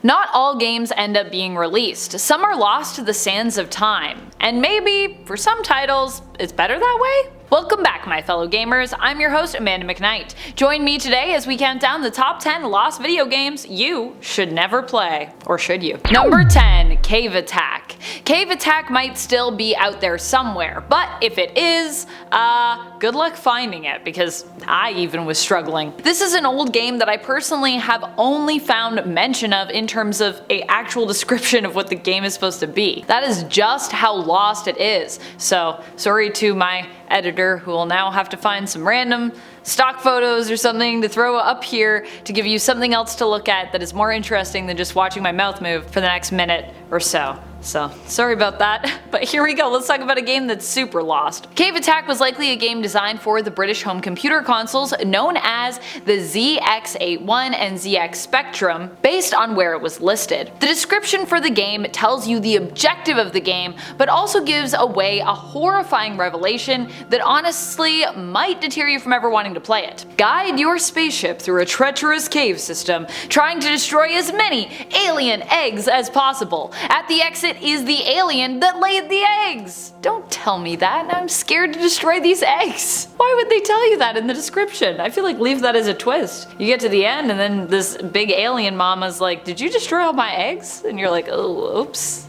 Not all games end up being released. Some are lost to the sands of time. And maybe, for some titles, it's better that way? Welcome back, my fellow gamers. I'm your host, Amanda McKnight. Join me today as we count down the top 10 lost video games you should never play. Or should you? Number 10, Cave Attack. Cave Attack might still be out there somewhere, but if it is, good luck finding it, because I even was struggling. This is an old game that I personally have only found mention of in terms of an actual description of what the game is supposed to be. That is just how lost it is. So, sorry to my editor who will now have to find some random stock photos or something to throw up here to give you something else to look at that is more interesting than just watching my mouth move for the next minute or so. So, sorry about that, but here we go, let's talk about a game that's super lost. Cave Attack was likely a game designed for the British home computer consoles known as the ZX81 and ZX Spectrum, based on where it was listed. The description for the game tells you the objective of the game, but also gives away a horrifying revelation that honestly might deter you from ever wanting to play it. Guide your spaceship through a treacherous cave system, trying to destroy as many alien eggs as possible. At the exit is the alien that laid the eggs! Don't tell me that, I'm scared to destroy these eggs. Why would they tell you that in the description? I feel like leave that as a twist. You get to the end and then this big alien mama's like, did you destroy all my eggs? And you're like, oh, oops.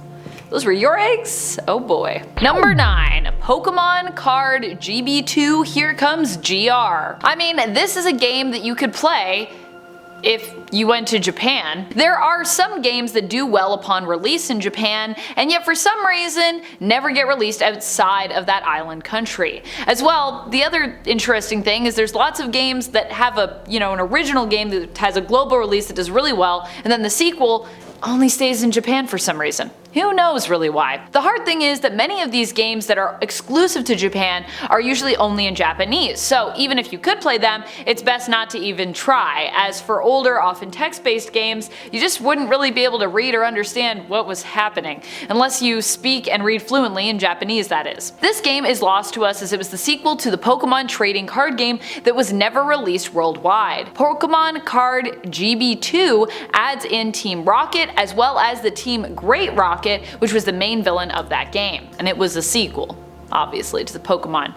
Those were your eggs? Oh boy. Number 9. Pokemon Card GB2 Here Comes GR. I mean, this is a game that you could play if you went to Japan. There are some games that do well upon release in Japan, and yet for some reason never get released outside of that island country. As well, the other interesting thing is there's lots of games that have an original game that has a global release that does really well, and then the sequel only stays in Japan for some reason. Who knows really why? The hard thing is that many of these games that are exclusive to Japan are usually only in Japanese, so even if you could play them, it's best not to even try, as for older, often text-based games, you just wouldn't really be able to read or understand what was happening, unless you speak and read fluently in Japanese, that is. This game is lost to us as it was the sequel to the Pokemon trading card game that was never released worldwide. Pokemon Card GB2 adds in Team Rocket as well as the Team Great Rocket, which was the main villain of that game, and it was a sequel, obviously, to the Pokemon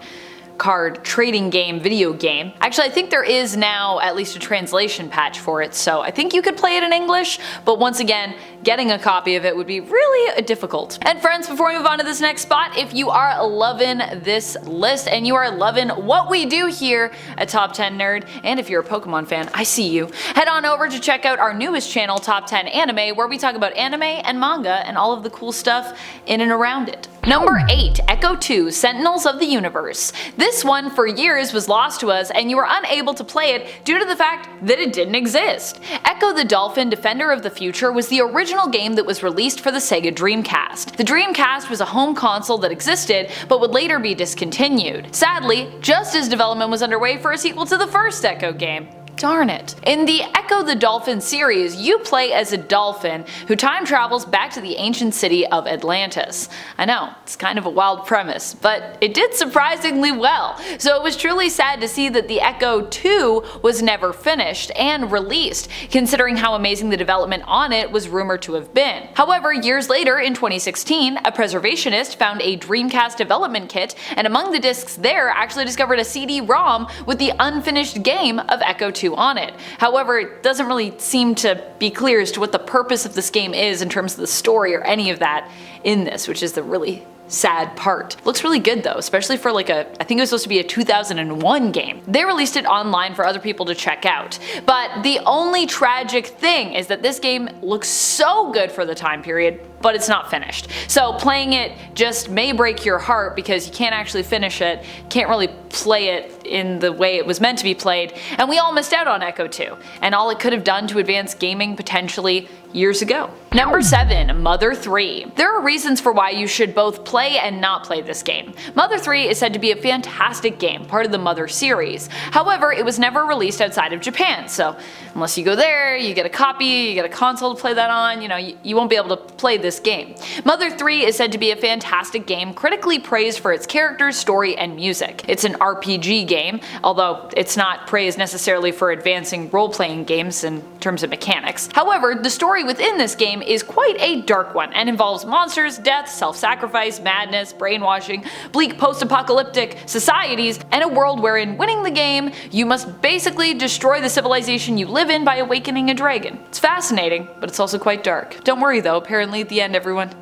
card trading game video game. Actually, I think there is now at least a translation patch for it, so I think you could play it in English, but once again, getting a copy of it would be really difficult. And friends, before we move on to this next spot, if you are loving this list and you are loving what we do here at Top 10 Nerd, and if you're a Pokemon fan, I see you, head on over to check out our newest channel, Top 10 Anime, where we talk about anime and manga and all of the cool stuff in and around it. Number 8. Echo 2 Sentinels of the Universe. This one for years was lost to us and you were unable to play it due to the fact that it didn't exist. Echo the Dolphin Defender of the Future was the original game that was released for the Sega Dreamcast. The Dreamcast was a home console that existed but would later be discontinued. Sadly, just as development was underway for a sequel to the first Echo game. Darn it. In the Echo the Dolphin series, you play as a dolphin who time travels back to the ancient city of Atlantis. I know, it's kind of a wild premise, but it did surprisingly well, so it was truly sad to see that the Echo 2 was never finished and released, considering how amazing the development on it was rumored to have been. However, years later, in 2016, a preservationist found a Dreamcast development kit, and among the discs there actually discovered a CD-ROM with the unfinished game of Echo 2 on it. However, it doesn't really seem to be clear as to what the purpose of this game is in terms of the story or any of that in this, which is the really sad part. Looks really good though, especially for I think it was supposed to be a 2001 game. They released it online for other people to check out. But the only tragic thing is that this game looks so good for the time period, but it's not finished. So playing it just may break your heart because you can't actually finish it, can't really play it in the way it was meant to be played, and we all missed out on Echo 2, and all it could have done to advance gaming potentially years ago. Number 7. Mother 3. There are reasons for why you should both play and not play this game. Mother 3 is said to be a fantastic game, part of the Mother series. However, it was never released outside of Japan, so unless you go there, you get a copy, you get a console to play that on, you won't be able to play this game. Mother 3 is said to be a fantastic game, critically praised for its characters, story, and music. It's an RPG game game, although it's not praised necessarily for advancing role-playing games in terms of mechanics. However, the story within this game is quite a dark one and involves monsters, death, self-sacrifice, madness, brainwashing, bleak post-apocalyptic societies, and a world wherein winning the game, you must basically destroy the civilization you live in by awakening a dragon. It's fascinating, but it's also quite dark. Don't worry though, apparently at the end everyone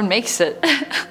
makes it.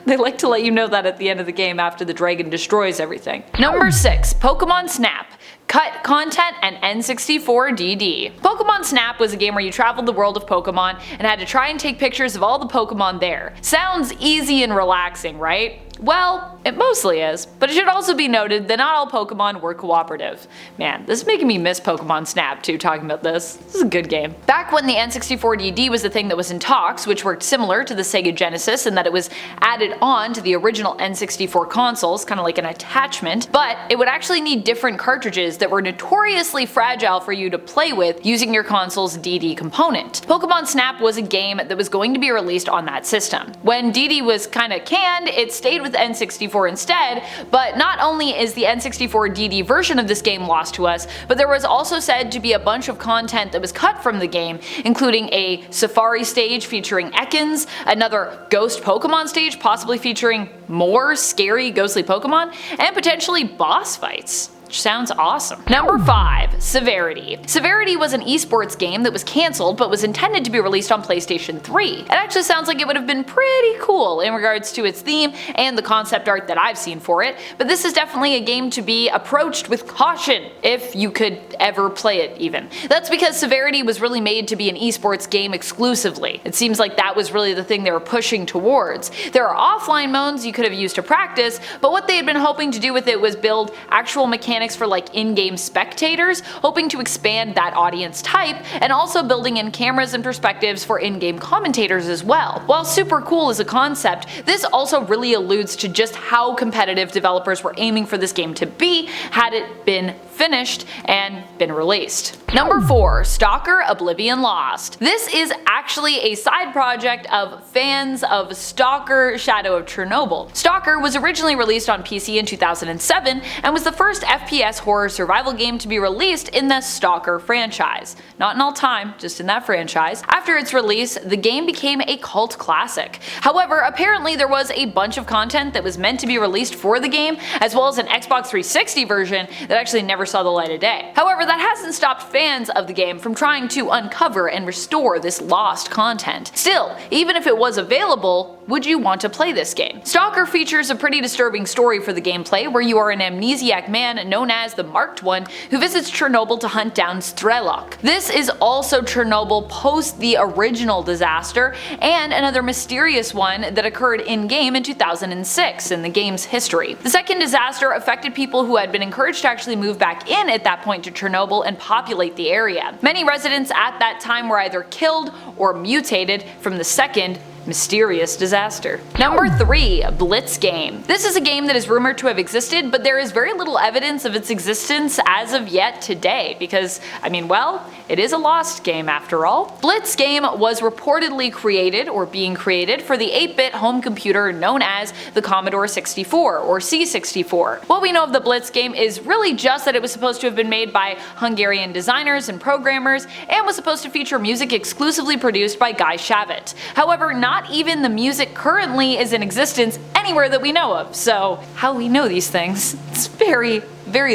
They like to let you know that at the end of the game after the dragon destroys everything. Number 6. Pokemon Snap. Cut content and N64DD. Pokemon Snap was a game where you traveled the world of Pokemon and had to try and take pictures of all the Pokemon there. Sounds easy and relaxing, right? Well, it mostly is, but it should also be noted that not all Pokemon were cooperative. Man, this is making me miss Pokemon Snap too, talking about this. This is a good game. Back when the N64DD was the thing that was in talks, which worked similar to the Sega Genesis in that it was added on to the original N64 consoles, kind of like an attachment, but it would actually need different cartridges that were notoriously fragile for you to play with using your console's DD component. Pokemon Snap was a game that was going to be released on that system. When DD was kinda canned, it stayed with N64 instead, but not only is the N64 DD version of this game lost to us, but there was also said to be a bunch of content that was cut from the game, including a safari stage featuring Ekans, another ghost Pokemon stage possibly featuring more scary ghostly Pokemon, and potentially boss fights. Sounds awesome. Number 5. Severity. Severity was an esports game that was cancelled but was intended to be released on PlayStation 3. It actually sounds like it would have been pretty cool in regards to its theme and the concept art that I've seen for it, but this is definitely a game to be approached with caution, if you could ever play it even. That's because Severity was really made to be an esports game exclusively. It seems like that was really the thing they were pushing towards. There are offline modes you could have used to practice, but what they had been hoping to do with it was build actual mechanics for like in-game spectators, hoping to expand that audience type, and also building in cameras and perspectives for in-game commentators as well. While super cool as a concept, this also really alludes to just how competitive developers were aiming for this game to be had it been finished and been released. Number 4. Stalker Oblivion Lost. This is actually a side project of fans of Stalker Shadow of Chernobyl. Stalker was originally released on PC in 2007 and was the first FPS horror survival game to be released in the Stalker franchise. Not in all time, just in that franchise. After its release, the game became a cult classic. However, apparently there was a bunch of content that was meant to be released for the game, as well as an Xbox 360 version that actually never saw the light of day. However, that hasn't stopped fans of the game from trying to uncover and restore this lost content. Still, even if it was available, would you want to play this game? Stalker features a pretty disturbing story for the gameplay, where you are an amnesiac man known as the Marked One who visits Chernobyl to hunt down Strelok. This is also Chernobyl post the original disaster, and another mysterious one that occurred in-game in 2006 in the game's history. The second disaster affected people who had been encouraged to actually move back in at that point to Chernobyl and populate the area. Many residents at that time were either killed or mutated from the second mysterious disaster. Number 3. Blitz Game. This is a game that is rumored to have existed, but there is very little evidence of its existence as of yet today, because, I mean, well, it is a lost game after all. Blitz Game was reportedly created, or being created, for the 8-bit home computer known as the Commodore 64, or C64. What we know of the Blitz Game is really just that it was supposed to have been made by Hungarian designers and programmers, and was supposed to feature music exclusively produced by Guy Shavit. However, not even the music currently is in existence anywhere that we know of, so how we know these things, it's very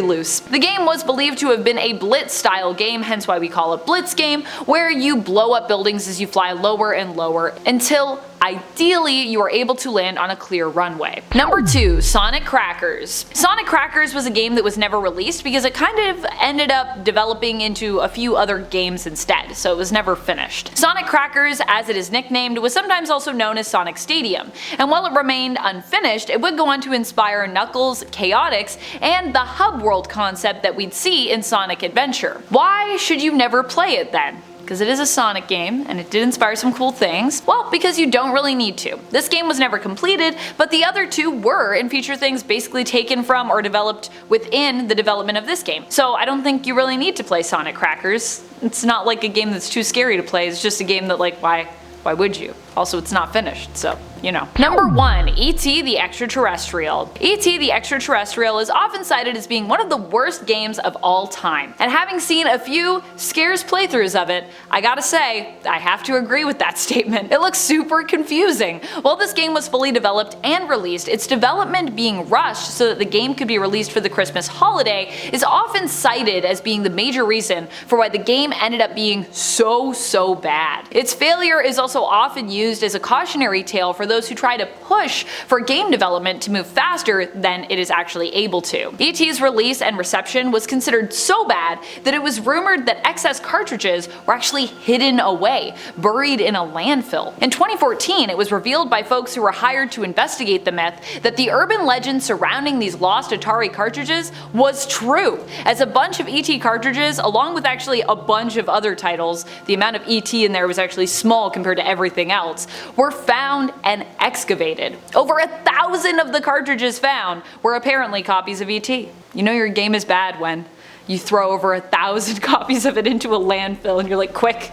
loose. The game was believed to have been a Blitz style game, hence why we call it Blitz Game, where you blow up buildings as you fly lower and lower until ideally you are able to land on a clear runway. Number 2. Sonic Crackers. Sonic Crackers was a game that was never released because it kind of ended up developing into a few other games instead, so it was never finished. Sonic Crackers, as it is nicknamed, was sometimes also known as Sonic Stadium, and while it remained unfinished, it would go on to inspire Knuckles, Chaotix, and the hub world concept that we'd see in Sonic Adventure. Why should you never play it then? Because it is a Sonic game, and it did inspire some cool things. Well, because you don't really need to. This game was never completed, but the other two were, and feature things basically taken from or developed within the development of this game. So I don't think you really need to play Sonic Crackers. It's not like a game that's too scary to play, it's just a game that, like, why would you? Also, it's not finished, so you know. Number 1. E.T. the Extraterrestrial. E.T. the Extraterrestrial is often cited as being one of the worst games of all time, and having seen a few scarce playthroughs of it, I gotta say, I have to agree with that statement. It looks super confusing. While this game was fully developed and released, its development being rushed so that the game could be released for the Christmas holiday is often cited as being the major reason for why the game ended up being so bad. Its failure is also often used as a cautionary tale for those who try to push for game development to move faster than it is actually able to. E.T.'s release and reception was considered so bad that it was rumored that excess cartridges were actually hidden away, buried in a landfill. In 2014, it was revealed by folks who were hired to investigate the myth that the urban legend surrounding these lost Atari cartridges was true, as a bunch of E.T. cartridges, along with actually a bunch of other titles, the amount of E.T. in there was actually small compared to everything else, were found and excavated. Over 1,000 of the cartridges found were apparently copies of E.T. You know your game is bad when you throw over 1,000 copies of it into a landfill and you're like, quick,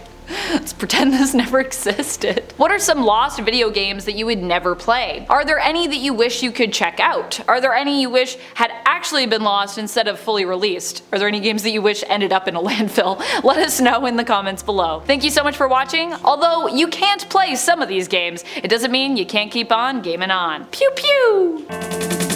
let's pretend this never existed. What are some lost video games that you would never play? Are there any that you wish you could check out? Are there any you wish had actually been lost instead of fully released? Are there any games that you wish ended up in a landfill? Let us know in the comments below. Thank you so much for watching. Although you can't play some of these games, it doesn't mean you can't keep on gaming on. Pew pew!